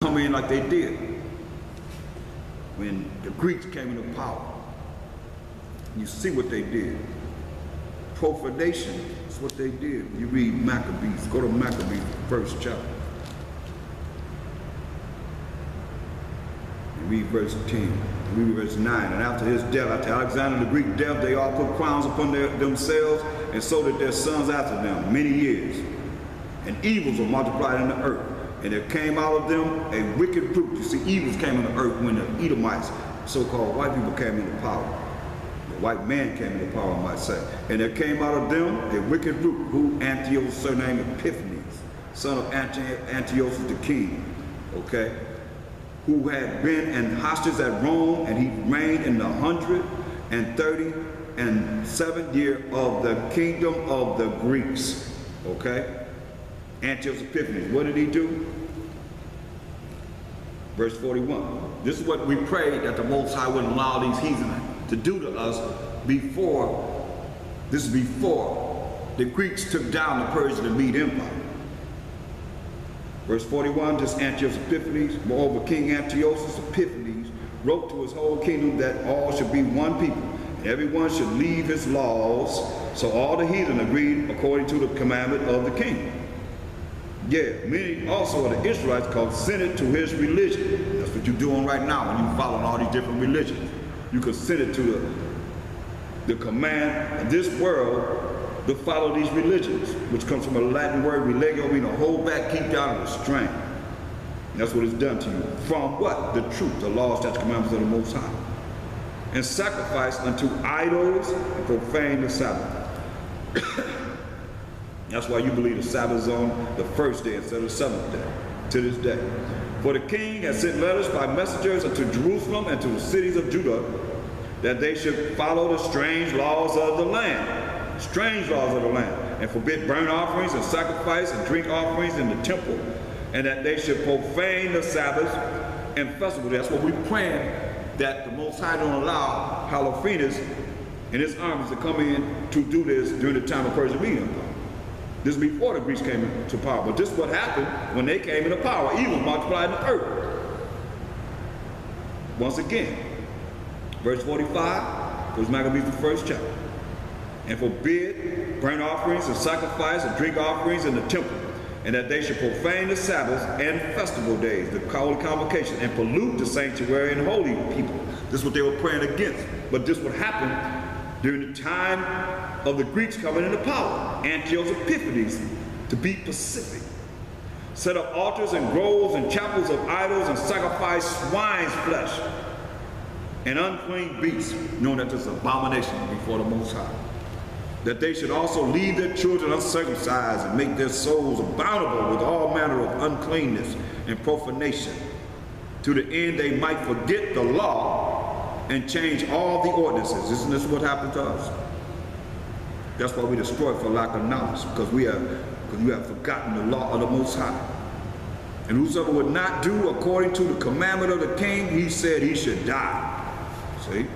come in like they did when the Greeks came into power. You see what they did. Profanation is what they did. You read Maccabees. Go to Maccabees, first chapter. You read verse 10. Read verse 9. And after his death, after Alexander the Greek death, they all put crowns upon themselves, and so did their sons after them many years. And evils were multiplied in the earth. And there came out of them a wicked fruit. You see, evils came in the earth when the Edomites, so-called white people, came into power. The white man came into power, I might say. And there came out of them a wicked root, who Antiochus, surnamed Epiphanes, son of Antiochus the king, okay, who had been an hostage at Rome, and he reigned in the 137th year of the kingdom of the Greeks, okay. Antiochus Epiphanes, what did he do? Verse 41. This is what we prayed that the Most High wouldn't allow these heathen to do to us before, this is before the Greeks took down the Persian and Mede Empire. Verse 41, this Antiochus Epiphanes, moreover King Antiochus Epiphanes wrote to his whole kingdom that all should be one people, and everyone should leave his laws. So all the heathen agreed according to the commandment of the king. Yeah, many also of the Israelites consented to his religion. That's what you're doing right now when you're following all these different religions. You consented to the command of this world to follow these religions, which comes from a Latin word, religio, meaning to hold back, keep down, and restrain. And that's what it's done to you. From what? The truth, the laws, statutes, commandments of the Most High. And sacrifice unto idols and profane the Sabbath. That's why you believe the Sabbath is on the first day instead of the seventh day, to this day. For the king has sent letters by messengers unto Jerusalem and to the cities of Judah, that they should follow the strange laws of the land, strange laws of the land, and forbid burnt offerings and sacrifice and drink offerings in the temple, and that they should profane the Sabbath and festival. That's what we're praying, that the Most High don't allow Holofernes and his armies to come in to do this during the time of Persian Mede Empire. This is before the Greeks came into power, but this is what happened when they came into power. Evil multiplied in the earth. Once again, verse 45, First Maccabees, the first chapter. And forbid burnt offerings and sacrifice and drink offerings in the temple, and that they should profane the Sabbaths and festival days, the holy convocation, and pollute the sanctuary and holy people. This is what they were praying against. But this would happen during the time of the Greeks coming into power. Antiochus Epiphanes, to be pacific, set up altars and groves and chapels of idols, and sacrifice swine's flesh and unclean beasts, knowing that this is an abomination before the Most High. That they should also leave their children uncircumcised and make their souls abominable with all manner of uncleanness and profanation, to the end they might forget the law and change all the ordinances. Isn't this what happened to us? That's why we destroyed for lack of knowledge, because we have forgotten the law of the Most High. And whosoever would not do according to the commandment of the king, he said he should die. See?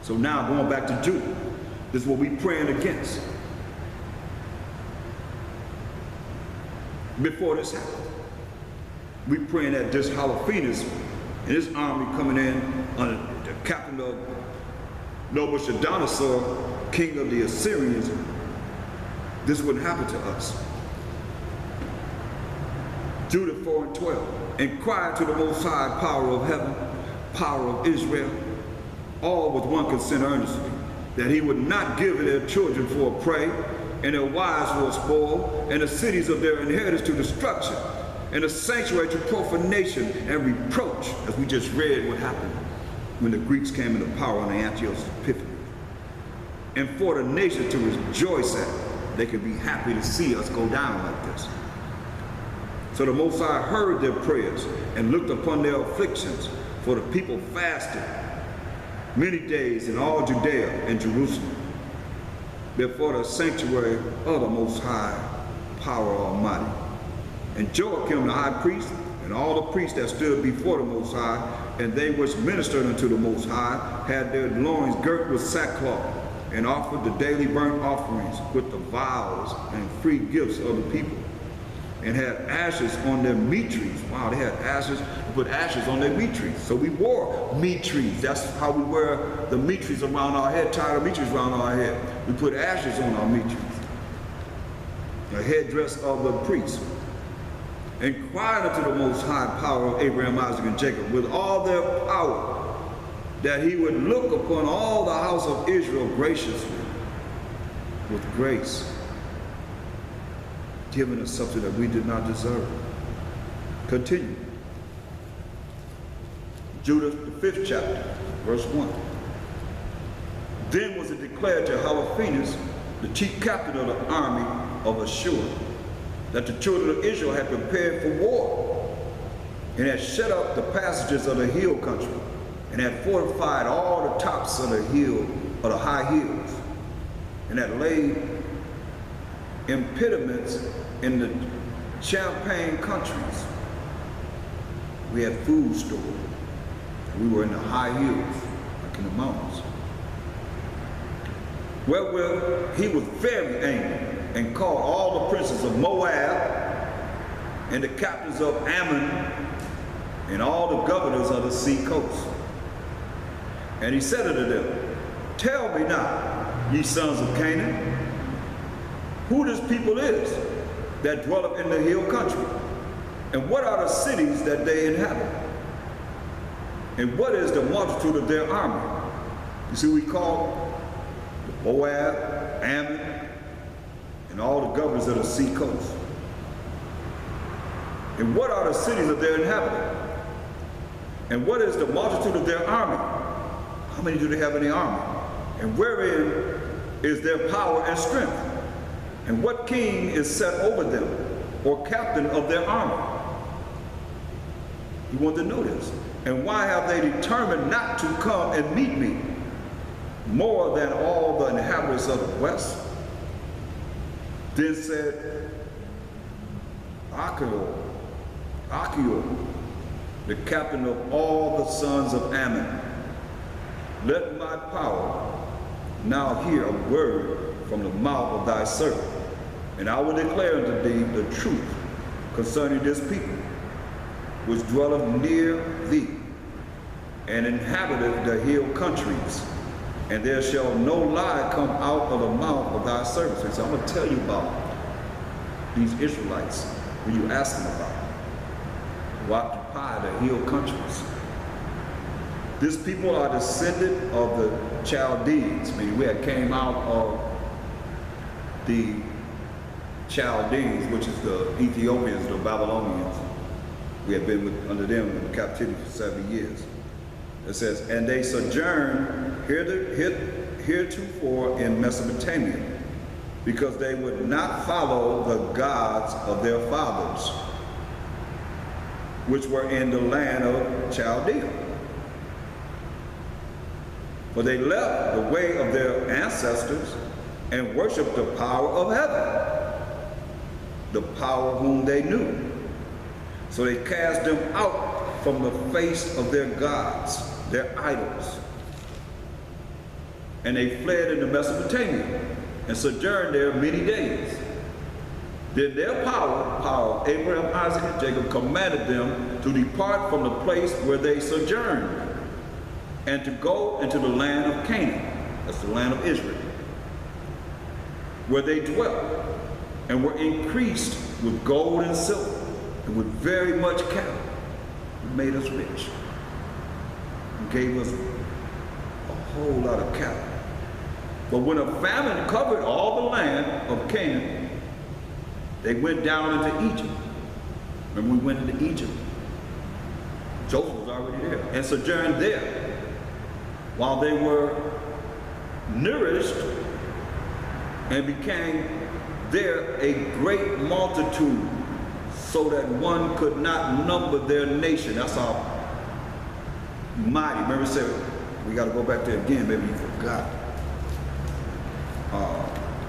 So now going back to Judah, this is what we're praying against. Before this happened, we're praying that this Holofernes and his army coming in under the captain of Nabushedonosor, king of the Assyrians, this wouldn't happen to us. Judah 4 and 12. And cried to the Most High, power of heaven, power of Israel, all with one consent earnestly, that he would not give their children for a prey, and their wives for a spoil, and the cities of their inheritance to destruction, and the sanctuary to profanation and reproach, as we just read what happened when the Greeks came into power on the Antiochus Epiphanes. And for the nation to rejoice at, they could be happy to see us go down like this. So the Most High heard their prayers and looked upon their afflictions, for the people fasted many days in all Judea and Jerusalem before the sanctuary of the Most High, power almighty. And Joachim the high priest and all the priests that stood before the Most High, and they which ministered unto the Most High, had their loins girt with sackcloth, and offered the daily burnt offerings with the vows and free gifts of the people. and had ashes on their meat trees. Wow, they had ashes, put ashes on their meat trees. So we wore meat trees. That's how we wear the meat trees around our head, tie the meat trees around our head. We put ashes on our meat trees. The headdress of the priest. And cried unto the Most High power of Abraham, Isaac, and Jacob with all their power, that he would look upon all the house of Israel graciously, with grace, giving us something that we did not deserve. Continue. Judah, the 5th chapter, verse 1. Then was it declared to Holofernes, the chief captain of the army of Ashur, that the children of Israel had prepared for war, and had shut up the passages of the hill country, and had fortified all the tops of the hill, of the high hills, and had laid impediments in the Champagne countries. We had food stored. We were in the high hills, like in the mountains. Wherewith he was very angry, and called all the princes of Moab, and the captains of Ammon, and all the governors of the sea coast. And he said unto them, tell me now, ye sons of Canaan, who this people is that dwelleth in the hill country, and what are the cities that they inhabit, and what is the multitude of their army? You see, we call Moab, Ammon, and all the governors of the sea coast. And what are the cities of their inhabitants? And what is the multitude of their army? How many do they have in the army? And wherein is their power and strength? And what king is set over them, or captain of their army? You want to know this. And why have they determined not to come and meet me, more than all the inhabitants of the west? Then said Achior, the captain of all the sons of Ammon, let my power now hear a word from the mouth of thy servant, and I will declare unto thee the truth concerning this people, which dwelleth near thee, and inhabiteth the hill countries, and there shall no lie come out of the mouth of thy servants. So I'm going to tell you about these Israelites who you ask them about, who occupy the hill countries. This people are descendant of the Chaldeans, meaning we had came out of the Chaldeans, which is the Ethiopians, the Babylonians. We had been under them in captivity for 70 years. It says, and they sojourned heretofore in Mesopotamia, because they would not follow the gods of their fathers, which were in the land of Chaldea. For they left the way of their ancestors and worshiped the power of heaven, the power whom they knew. So they cast them out from the face of their gods, their idols. And they fled into Mesopotamia and sojourned there many days. Then their power of Abraham, Isaac, and Jacob, commanded them to depart from the place where they sojourned, and to go into the land of Canaan, that's the land of Israel, where they dwelt, and were increased with gold and silver, and with very much cattle. He made us rich, and gave us a whole lot of cattle. But when a famine covered all the land of Canaan, they went down into Egypt. Remember, we went into Egypt. Joseph was already there, and sojourned there, while they were nourished and became there a great multitude, so that one could not number their nation. That's how mighty. Remember, said we got to go back there again. Maybe you forgot.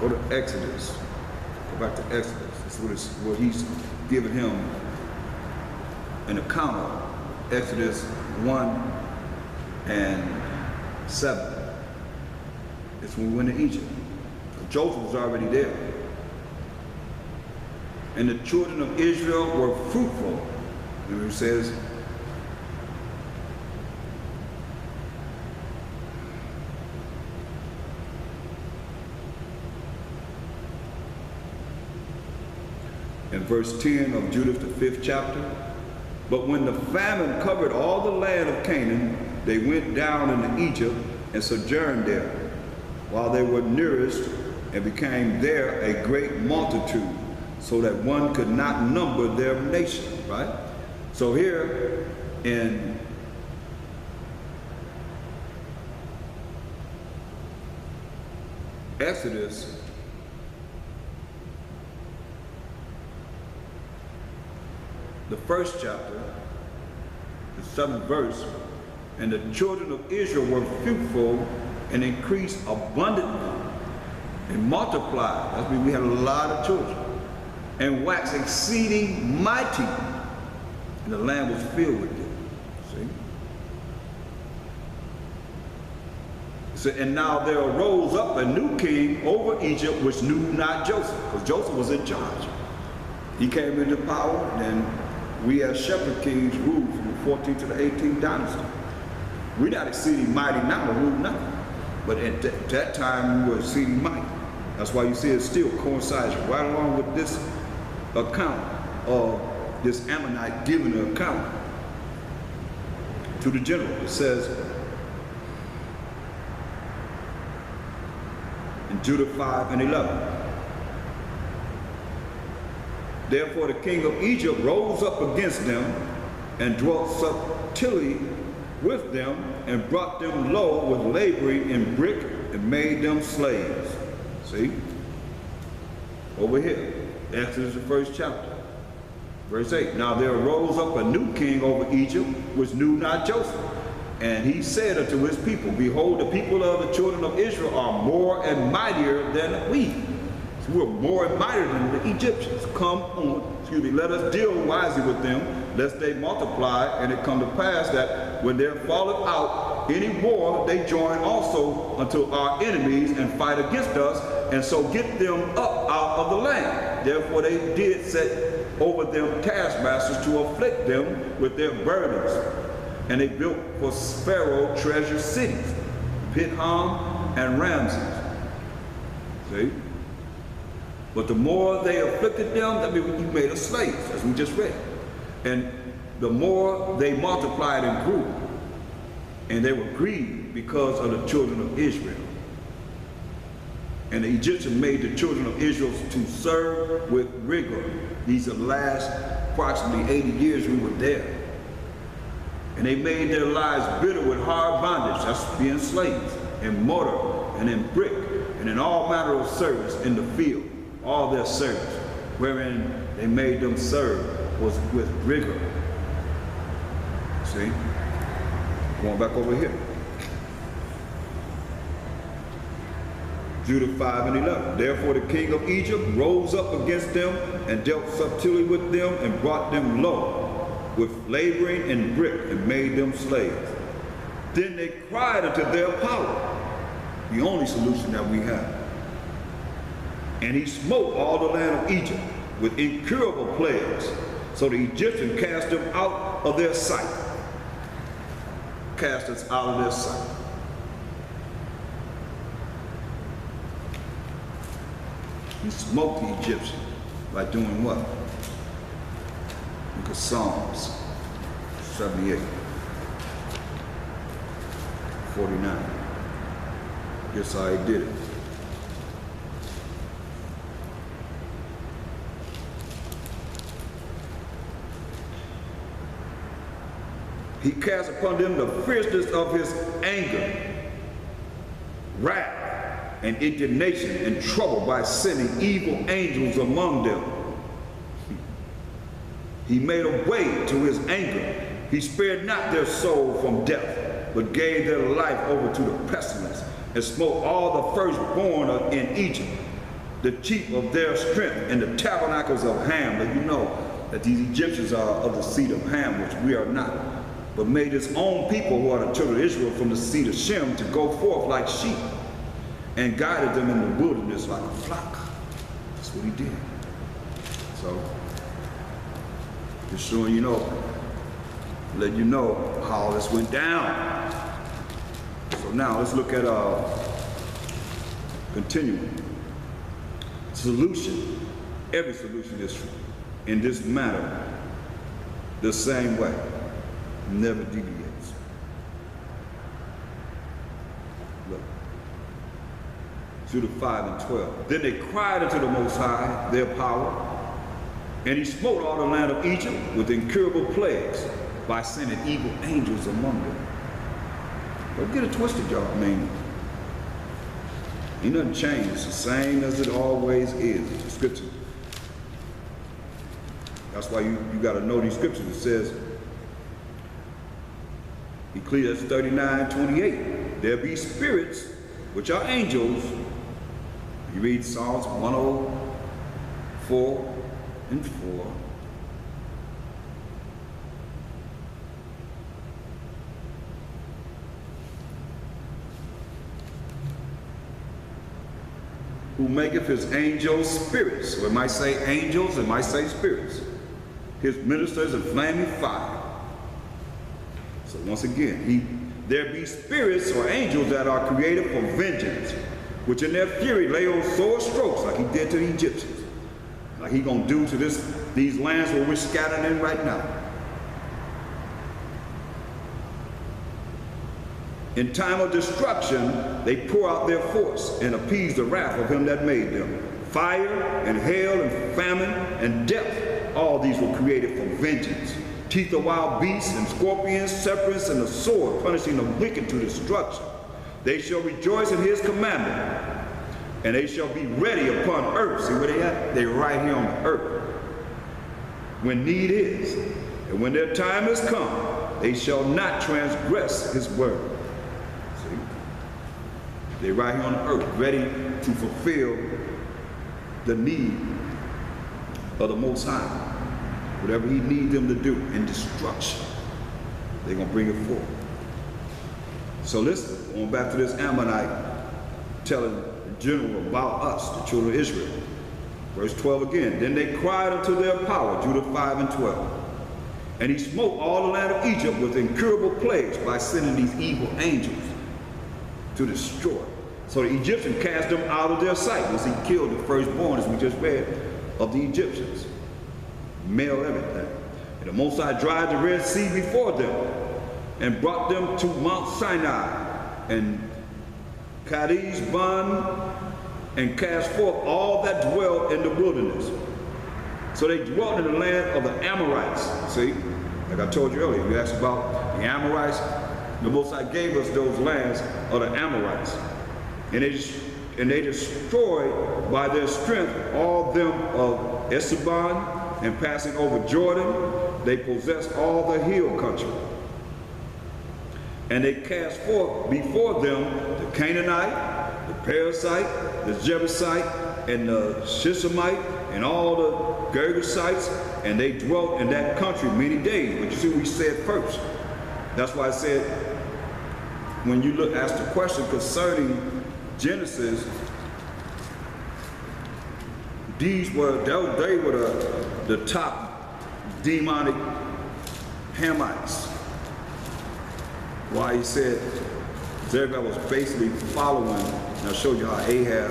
Go to Exodus. Go back to Exodus. That's what he's giving him an account of. Exodus 1 and 7. It's when we went to Egypt. Joseph was already there. and the children of Israel were fruitful. And it says, in verse 10 of Judith, the 5th chapter, but when the famine covered all the land of Canaan, they went down into Egypt and sojourned there, while they were nearest, and became there a great multitude, so that one could not number their nation, right? So here in Exodus, the 1st chapter, the 7th verse, and the children of Israel were fruitful and increased abundantly and multiplied. That means we had a lot of children. And waxed exceeding mighty, and the land was filled with them. See? So, and now there arose up a new king over Egypt, which knew not Joseph, because Joseph was in charge. He came into power, and we as shepherd kings ruled from the 14th to the 18th dynasty. We're not exceeding mighty now to rule nothing. But at that time, we were exceeding mighty. That's why you see it still coincides right along with this account of this Ammonite giving an account to the general. It says in Judah 5 and 11, therefore the king of Egypt rose up against them and dwelt subtilly with them and brought them low with laboring in brick and made them slaves. See? Over here, Exodus the 1st chapter, verse 8. Now there arose up a new king over Egypt, which knew not Joseph. And he said unto his people, behold, the people of the children of Israel are more and mightier than we. So we're more and mightier than the Egyptians. Come on, let us deal wisely with them, lest they multiply, and it come to pass that when there falleth out any war, they join also unto our enemies and fight against us, and so get them up out of the land. Therefore they did set over them taskmasters to afflict them with their burdens. And they built for Pharaoh treasure cities, Pithom and Ramses. See? But the more they afflicted them, that means you made us slaves, as we just read. And the more they multiplied and grew, and they were grieved because of the children of Israel. And the Egyptians made the children of Israel to serve with rigor. These are the last approximately 80 years we were there. And they made their lives bitter with hard bondage, that's being slaves, in mortar and in brick, and in all manner of service in the field. All their service, wherein they made them serve, was with rigor. See? Going back over here. Judah 5 and 11. Therefore the king of Egypt rose up against them and dealt subtilly with them and brought them low with laboring in brick and made them slaves. Then they cried unto their power, the only solution that we have. And he smote all the land of Egypt with incurable plagues, so the Egyptians cast them out of their sight. Cast us out of their sight. He smote the Egyptians by doing what? Look at Psalms 78, 49. Guess how he did it. He cast upon them the fierceness of his anger, wrath, and indignation, and trouble by sending evil angels among them. He made a way to his anger. He spared not their soul from death, but gave their life over to the pestilence, and smote all the firstborn in Egypt, the chief of their strength, and the tabernacles of Ham. But you know that these Egyptians are of the seed of Ham, which we are not, but made his own people, who are the children of Israel, from the seed of Shem, to go forth like sheep, and guided them in the wilderness like a flock. That's what he did. So, just showing you know, letting you know how this went down. So now let's look at continuing. Solution. Every solution is in this matter the same way. Never deviates. Look. Judah 5 and 12. Then they cried unto the Most High, their power, and he smote all the land of Egypt with incurable plagues by sending evil angels among them. Don't get it twisted, y'all. I mean, ain't nothing changed. It's the same as it always is. The scripture. That's why you got to know these scriptures. It says, Ecclesiastes 39:28, there be spirits, which are angels. You read Psalms 104 and 4. Who maketh his angels spirits. So it might say angels, it might say spirits. His ministers of flaming fire. So once again, there be spirits or angels that are created for vengeance, which in their fury lay on sore strokes like he did to the Egyptians. Like he gonna do to these lands where we're scattered in right now. In time of destruction, they pour out their force and appease the wrath of him that made them. Fire and hail and famine and death, all these were created for vengeance. Teeth of wild beasts and scorpions, serpents, and the sword, punishing the wicked to destruction. They shall rejoice in his commandment, and they shall be ready upon earth. See where they at? They're right here on the earth. When need is, and when their time has come, they shall not transgress his word. See? They're right here on the earth, ready to fulfill the need of the Most High. Whatever he needs them to do in destruction, they're going to bring it forth. So listen, going back to this Ammonite telling the general about us, the children of Israel. Verse 12 again. Then they cried unto their power, Judah 5 and 12. And he smote all the land of Egypt with incurable plagues by sending these evil angels to destroy. So the Egyptians cast them out of their sight once he killed the firstborn, as we just read, of the Egyptians. Male everything. And the Most High dried the Red Sea before them and brought them to Mount Sinai and Kadesh Barnea and cast forth all that dwelt in the wilderness. So they dwelt in the land of the Amorites. See, like I told you earlier, you asked about the Amorites. The Most High gave us those lands of the Amorites. And they destroyed by their strength all them of Esabon, and passing over Jordan, they possessed all the hill country. And they cast forth before them the Canaanite, the Perizzite, the Jebusite, and the Shishemite, and all the Girgashites, and they dwelt in that country many days. But you see what we said first. That's why I said, when you ask the question concerning Genesis, they were the top demonic Hamites. Why he said everybody was basically following, and I showed you how Ahab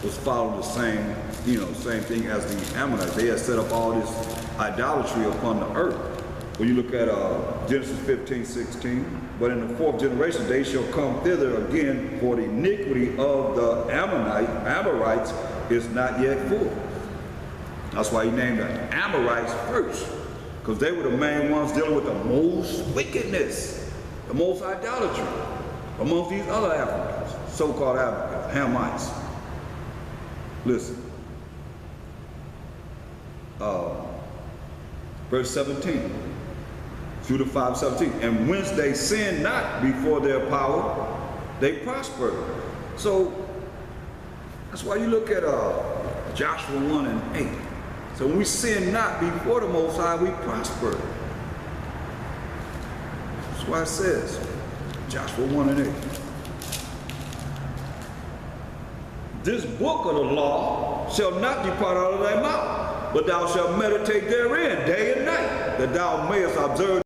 was following the same, same thing as the Ammonites. They had set up all this idolatry upon the earth. When you look at Genesis 15:16, but in the fourth generation they shall come thither again, for the iniquity of the Amorites is not yet full. That's why he named the Amorites first, because they were the main ones dealing with the most wickedness, the most idolatry amongst these other Africans, so-called Africans, Hamites. Listen, verse 17, Judah 5:17, and whence they sinned not before their power, they prospered. So that's why you look at Joshua 1 and 8. So when we sin not before the Most High, we prosper. That's why it says, Joshua 1 and 8. This book of the law shall not depart out of thy mouth, but thou shalt meditate therein day and night, that thou mayest observe